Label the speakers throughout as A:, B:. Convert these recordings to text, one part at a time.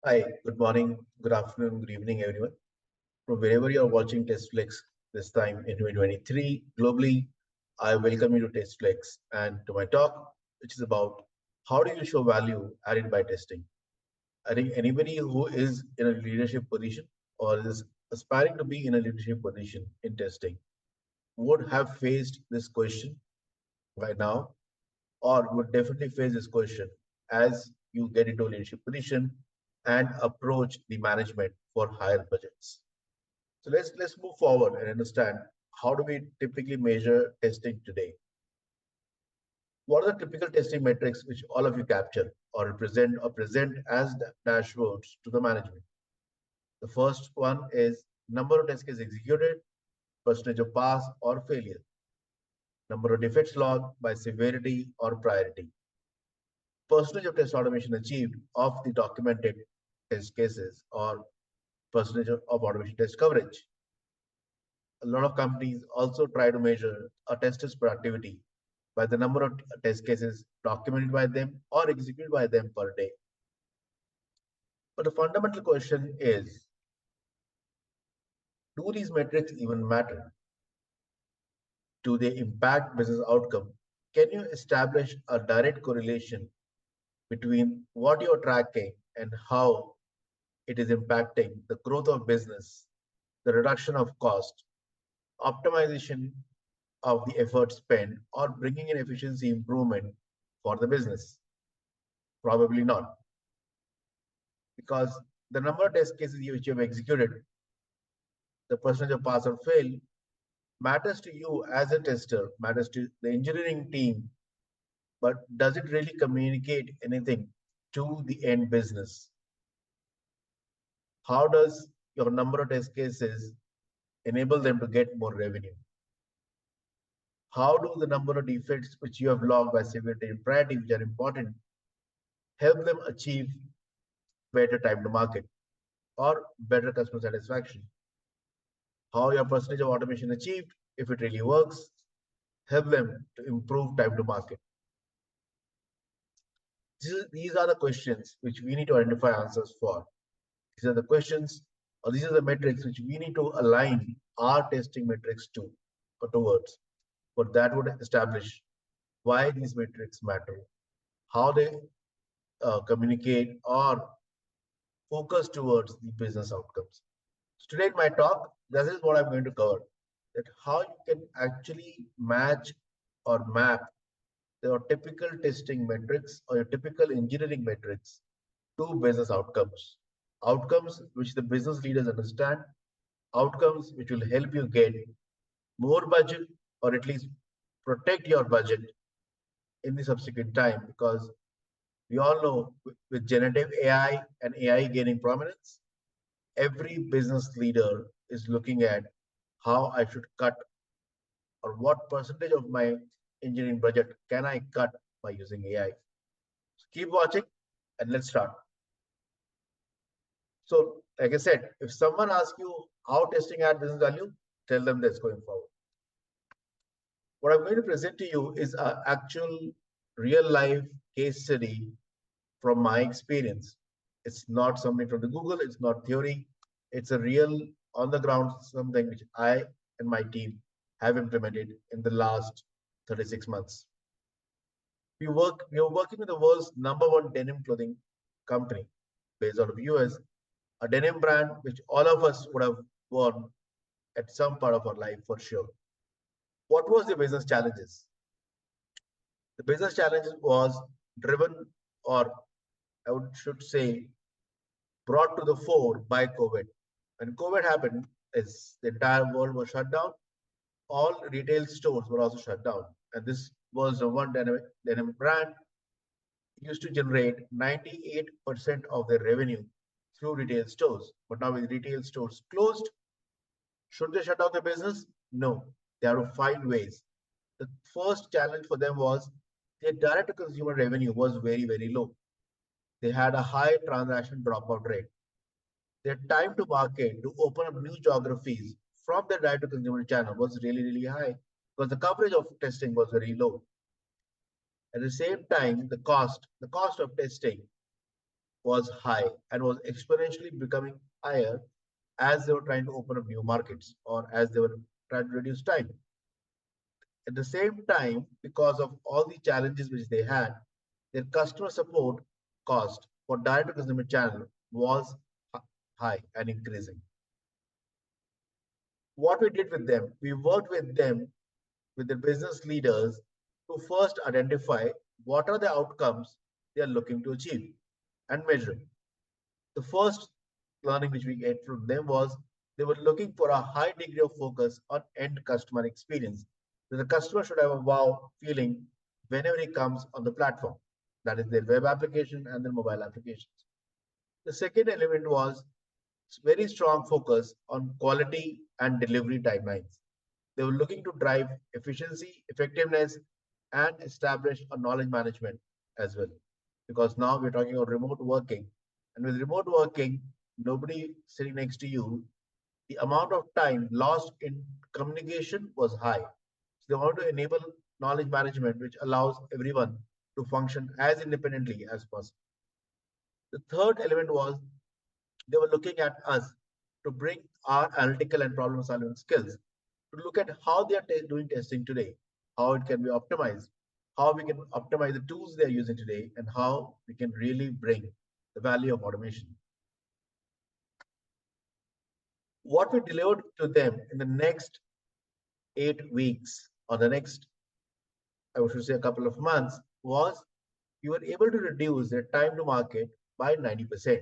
A: Hi, good morning, good afternoon, good evening, everyone. From wherever you are watching TestFlex this time in 2023 globally, I welcome you to TestFlex and to my talk, which is about how do you show value added by testing. I think anybody who is in a leadership position or is aspiring to be in a leadership position in testing would have faced this question by now, or would definitely face this question as you get into a leadership position and approach the management for higher budgets. So let's move forward and understand how do we typically measure testing today. What are the typical testing metrics which all of you capture or represent or present as dashboards to the management? The first one is number of test cases executed, percentage of pass or failure, number of defects logged by severity or priority, percentage of test automation achieved of the documented test cases, or percentage of automation test coverage. A lot of companies also try to measure a tester's productivity by the number of test cases documented by them or executed by them per day. But the fundamental question is, do these metrics even matter? Do they impact business outcome? Can you establish a direct correlation between what you're tracking and how it is impacting the growth of business, the reduction of cost, optimization of the effort spent, or bringing in efficiency improvement for the business? Probably not, because the number of test cases which you have executed, the percentage of pass or fail, matters to you as a tester, matters to the engineering team, but does it really communicate anything to the end business? How does your number of test cases enable them to get more revenue? How do the number of defects which you have logged by severity and priority, which are important, help them achieve better time to market or better customer satisfaction? How your percentage of automation achieved, if it really works, help them to improve time to market. These are the questions which we need to identify answers for. These are the questions, or these are the metrics which we need to align our testing metrics to or towards. But that would establish why these metrics matter, how they communicate or focus towards the business outcomes. So today in my talk, this is what I'm going to cover, that how you can actually match or map your typical testing metrics or your typical engineering metrics to business outcomes. Outcomes which the business leaders understand, outcomes which will help you get more budget or at least protect your budget in the subsequent time, because we all know with generative AI and AI gaining prominence, every business leader is looking at how I should cut or what percentage of my engineering budget can I cut by using AI. So keep watching and let's start. So, like I said, if someone asks you how testing add business value, tell them this going forward. What I'm going to present to you is an actual real life case study from my experience. It's not something from the Google, it's not theory. It's a real on the ground something which I and my team have implemented in the last 36 months. We are working with the world's #1 denim clothing company based out of US, a denim brand which all of us would have worn at some part of our life for sure. What was the business challenges? The business challenges was driven, or should say, brought to the fore by COVID. When COVID happened, as the entire world was shut down, all retail stores were also shut down. And this was the one denim brand used to generate 98% of their revenue through retail stores. But now with retail stores closed, should they shut down their business? No, they have to find ways. The first challenge for them was their direct to consumer revenue was very, very low. They had a high transaction dropout rate. Their time to market to open up new geographies from the direct to consumer channel was really, really high because the coverage of testing was very low. At the same time, the cost of testing was high and was exponentially becoming higher as they were trying to open up new markets or as they were trying to reduce time. At the same time, because of all the challenges which they had, their customer support cost for direct to consumer channel was high and increasing. What we did with them, we worked with them, with the business leaders, to first identify what are the outcomes they are looking to achieve and measure. The first learning which we get from them was they were looking for a high degree of focus on end customer experience. So the customer should have a wow feeling whenever he comes on the platform. That is their web application and their mobile applications. The second element was very strong focus on quality and delivery timelines. They were looking to drive efficiency, effectiveness, and establish a knowledge management as well. Because now we're talking about remote working. And with remote working, nobody sitting next to you, the amount of time lost in communication was high. So they want to enable knowledge management, which allows everyone to function as independently as possible. The third element was they were looking at us to bring our analytical and problem solving skills to look at how they are doing testing today, how it can be optimized, how we can optimize the tools they are using today, and how we can really bring the value of automation. What we delivered to them in the next 8 weeks or the next, I should say, a couple of months was we were able to reduce their time to market by 90%.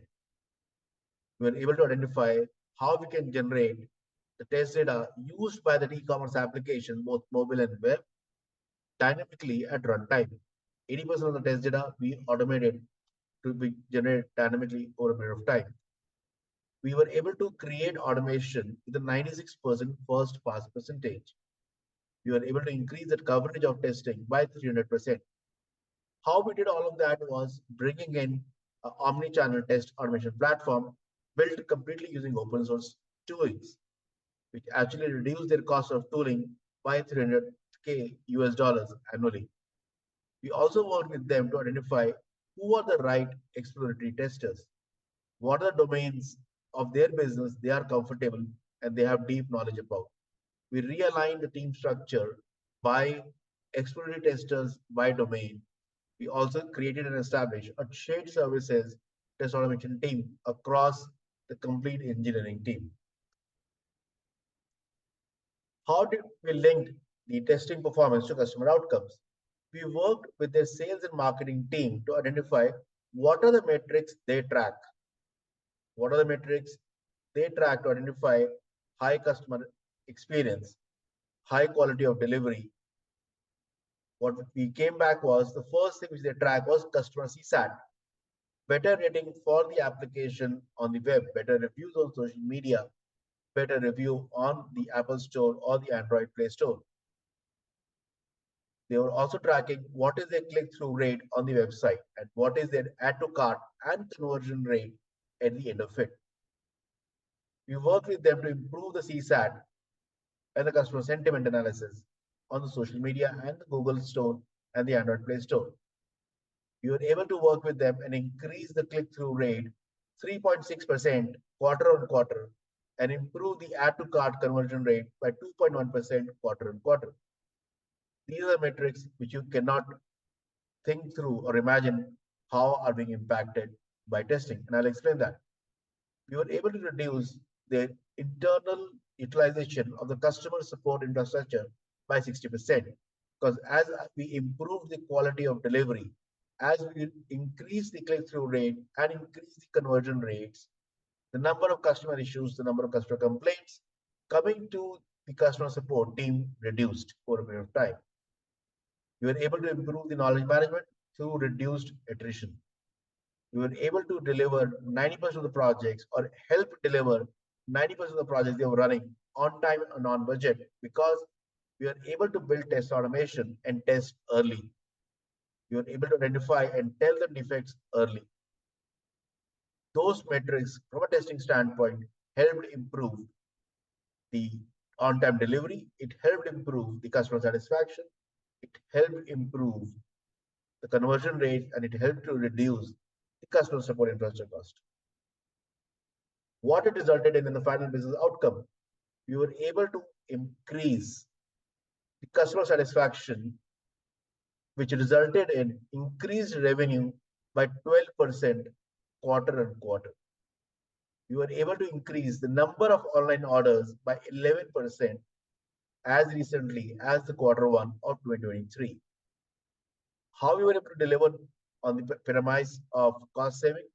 A: We were able to identify how we can generate the test data used by the e-commerce application, both mobile and web, dynamically at runtime. 80% of the test data we automated to be generated dynamically over a period of time. We were able to create automation with a 96% first pass percentage. We were able to increase the coverage of testing by 300%. How we did all of that was bringing in an omni-channel test automation platform built completely using open source tools, which actually reduced their cost of tooling by 300K US dollars annually. We also worked with them to identify who are the right exploratory testers, what are the domains of their business they are comfortable and they have deep knowledge about. We realigned the team structure by exploratory testers by domain. We also created and established a shared services test automation team across the complete engineering team. How did we link the testing performance to customer outcomes? We worked with their sales and marketing team to identify what are the metrics they track. What are the metrics they track to identify high customer experience, high quality of delivery. What we came back was the first thing which they track was customer CSAT, better rating for the application on the web, better reviews on social media, better review on the Apple Store or the Android Play Store. They were also tracking what is their click-through rate on the website and what is their add to cart and conversion rate at the end of it. We worked with them to improve the CSAT and the customer sentiment analysis on the social media and the Google Store and the Android Play Store. We were able to work with them and increase the click-through rate 3.6% quarter on quarter and improve the add to cart conversion rate by 2.1% quarter on quarter. These are metrics which you cannot think through or imagine how are being impacted by testing. And I'll explain that. We were able to reduce the internal utilization of the customer support infrastructure by 60%. Because as we improve the quality of delivery, as we increase the click-through rate and increase the conversion rates, the number of customer issues, the number of customer complaints coming to the customer support team reduced over a period of time. We were able to improve the knowledge management through reduced attrition. We were able to deliver 90% of the projects or help deliver 90% of the projects they were running on time and on budget because we were able to build test automation and test early. We were able to identify and tell them defects early. Those metrics from a testing standpoint helped improve the on-time delivery. It helped improve the customer satisfaction. It helped improve the conversion rate and it helped to reduce the customer support infrastructure cost. What it resulted in the final business outcome, we were able to increase the customer satisfaction, which resulted in increased revenue by 12% quarter on quarter. We were able to increase the number of online orders by 11% as recently as the quarter one of 2023. How we were able to deliver on the premise of cost saving?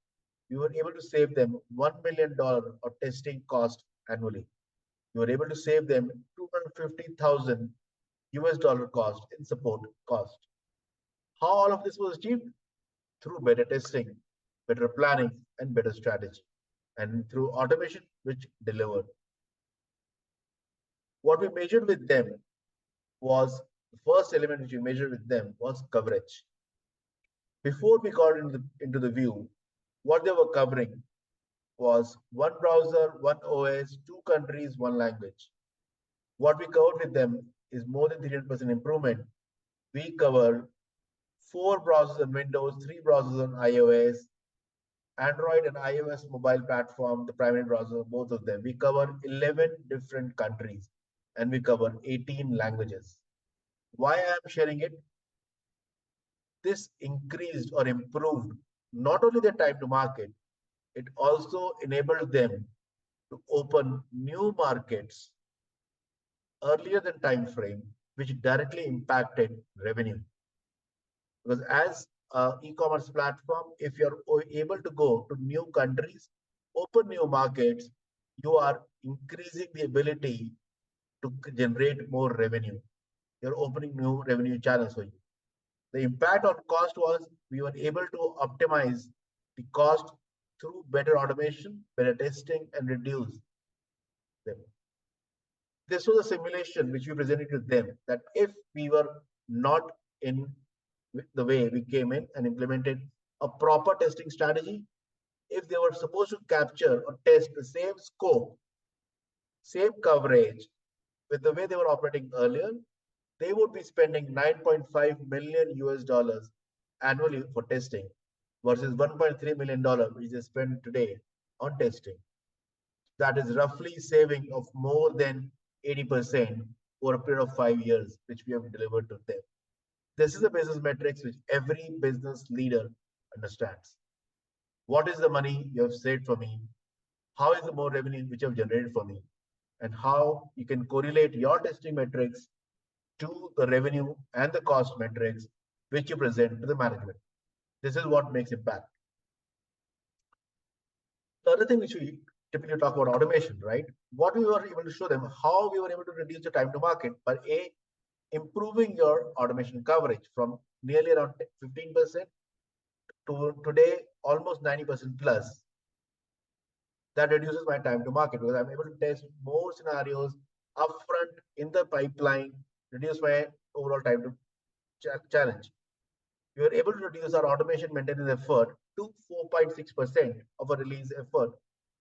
A: We were able to save them $1 million of testing cost annually. We were able to save them 250,000 US dollar cost in support cost. How all of this was achieved? Through better testing, better planning, and better strategy, and through automation, which delivered. What we measured with them was the first element which we measured with them was coverage. Before we got into the view, what they were covering was one browser, one OS, two countries, one language. What we covered with them is more than 300% improvement. We covered 4 browsers on Windows, 3 browsers on iOS, Android and iOS mobile platform, the primary browser, both of them. We cover 11 different countries and we cover 18 languages. Why I am sharing it? This increased or improved not only their time to market, it also enabled them to open new markets earlier than time frame, which directly impacted revenue. Because as an e-commerce platform, if you're able to go to new countries, open new markets, you are increasing the ability to generate more revenue. You're opening new revenue channels for you. The impact on cost was we were able to optimize the cost through better automation, better testing, and reduce them. This was a simulation which we presented to them that if we were not in the way we came in and implemented a proper testing strategy, if they were supposed to capture or test the same scope, same coverage with the way they were operating earlier, they would be spending 9.5 million US dollars annually for testing versus 1.3 million dollars which they spend today on testing. That is roughly saving of more than 80% over a period of 5 years, which we have delivered to them. This is the business metrics which every business leader understands. What is the money you have saved for me? How is the more revenue which you have generated for me? And how you can correlate your testing metrics to the revenue and the cost metrics which you present to the management. This is what makes impact. The other thing which we typically talk about automation, right? What we were able to show them, how we were able to reduce the time to market by improving your automation coverage from nearly around 15% to today almost 90% plus. That reduces my time to market because I'm able to test more scenarios upfront in the pipeline, reduce my overall time to challenge. We were able to reduce our automation maintenance effort to 4.6% of a release effort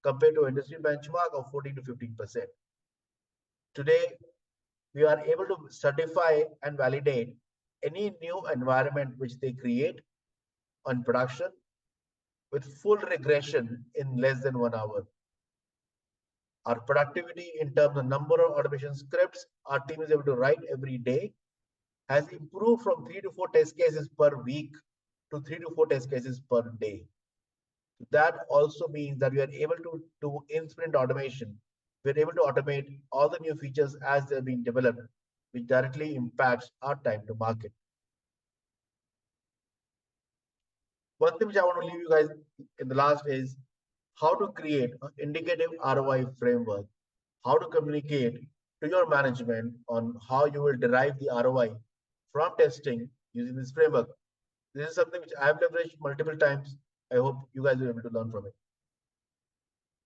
A: compared to industry benchmark of 14 to 15%. Today, we are able to certify and validate any new environment which they create on production with full regression in less than 1 hour. Our productivity in terms of number of automation scripts our team is able to write every day has improved from 3 to 4 test cases per week to 3 to 4 test cases per day. That also means that we are able to do in-sprint automation. We're able to automate all the new features as they're being developed, which directly impacts our time to market. One thing which I want to leave you guys in the last is how to create an indicative ROI framework, how to communicate to your management on how you will derive the ROI from testing using this framework. This is something which I have leveraged multiple times. I hope you guys will be able to learn from it.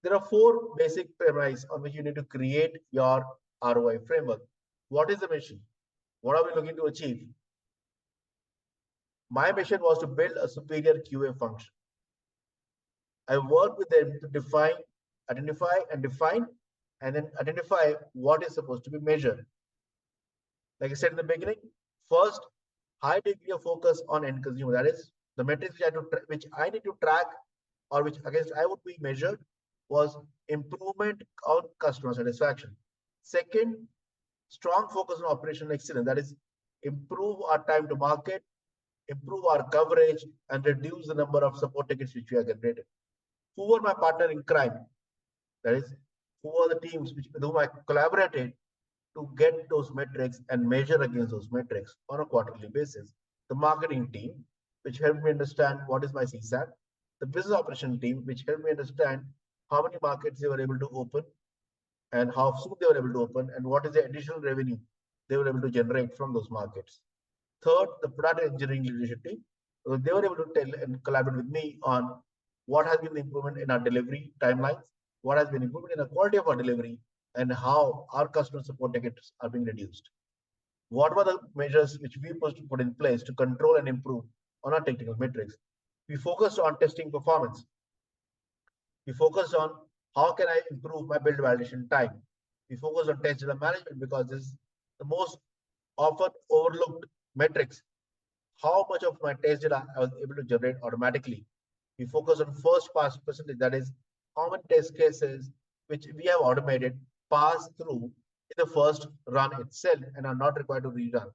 A: There are 4 basic premises on which you need to create your ROI framework. What is the mission? What are we looking to achieve? My mission was to build a superior QA function. I worked with them to identify and define, and then identify what is supposed to be measured. Like I said in the beginning, first, high degree of focus on end consumer. That is, The metrics which I need to track or which against I would be measured was improvement on customer satisfaction. Second, strong focus on operational excellence. That is, improve our time to market, improve our coverage, and reduce the number of support tickets which we are generating. Who were my partner in crime? That is, who are the teams with whom I collaborated to get those metrics and measure against those metrics on a quarterly basis? The marketing team, which helped me understand what is my CSAT, the business operation team, which helped me understand how many markets they were able to open and how soon they were able to open and what is the additional revenue they were able to generate from those markets. Third, the product engineering leadership team. So they were able to tell and collaborate with me on what has been the improvement in our delivery timelines, what has been improvement in the quality of our delivery, and how our customer support tickets are being reduced. What were the measures which we put in place to control and improve on our technical metrics? We focused on testing performance. We focused on how can I improve my build validation time. We focused on test data management because this is the most often overlooked metrics. How much of my test data I was able to generate automatically. We focus on first pass percentage, that is, how many test cases which we have automated pass through in the first run itself and are not required to rerun.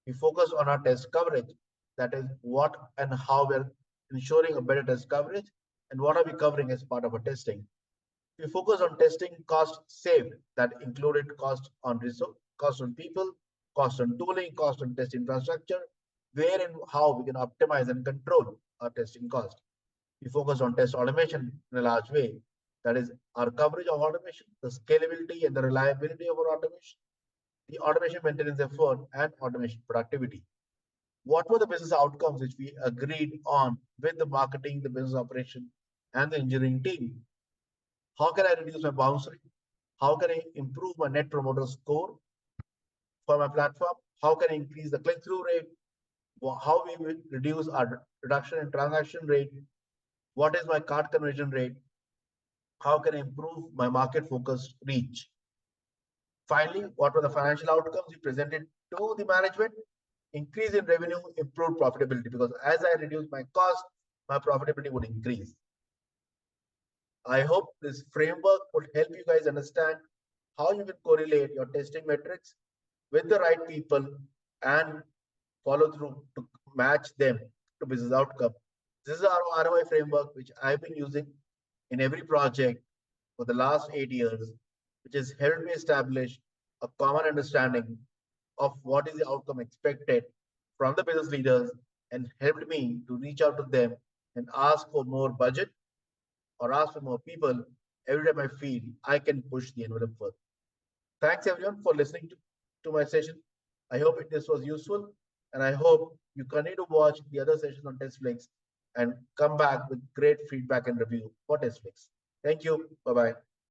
A: We focus on our test coverage, that is, what and how we're ensuring a better test coverage and what are we covering as part of our testing. We focus on testing cost saved, that included cost on resource, cost on people, cost on tooling, cost on test infrastructure, where and how we can optimize and control our testing cost. We focus on test automation in a large way. That is our coverage of automation, the scalability and the reliability of our automation, the automation maintenance effort, and automation productivity. What were the business outcomes which we agreed on with the marketing, the business operation, and the engineering team? How can I reduce my bounce rate? How can I improve my net promoter score for my platform? How can I increase the click-through rate? How we will reduce our reduction in transaction rate? What is my cart conversion rate? How can I improve my market focused reach? Finally, what were the financial outcomes we presented to the management? Increase in revenue, improved profitability, because as I reduce my cost, my profitability would increase. I hope this framework would help you guys understand how you can correlate your testing metrics with the right people and follow through to match them to business outcome. This is our ROI framework, which I've been using in every project for the last 8 years, which has helped me establish a common understanding of what is the outcome expected from the business leaders and helped me to reach out to them and ask for more budget or ask for more people every time I feel I can push the envelope further. Thanks everyone for listening to my session. I hope this was useful and I hope you continue to watch the other sessions on TestFlix and come back with great feedback and review for TestFlix. Thank you. Bye-bye.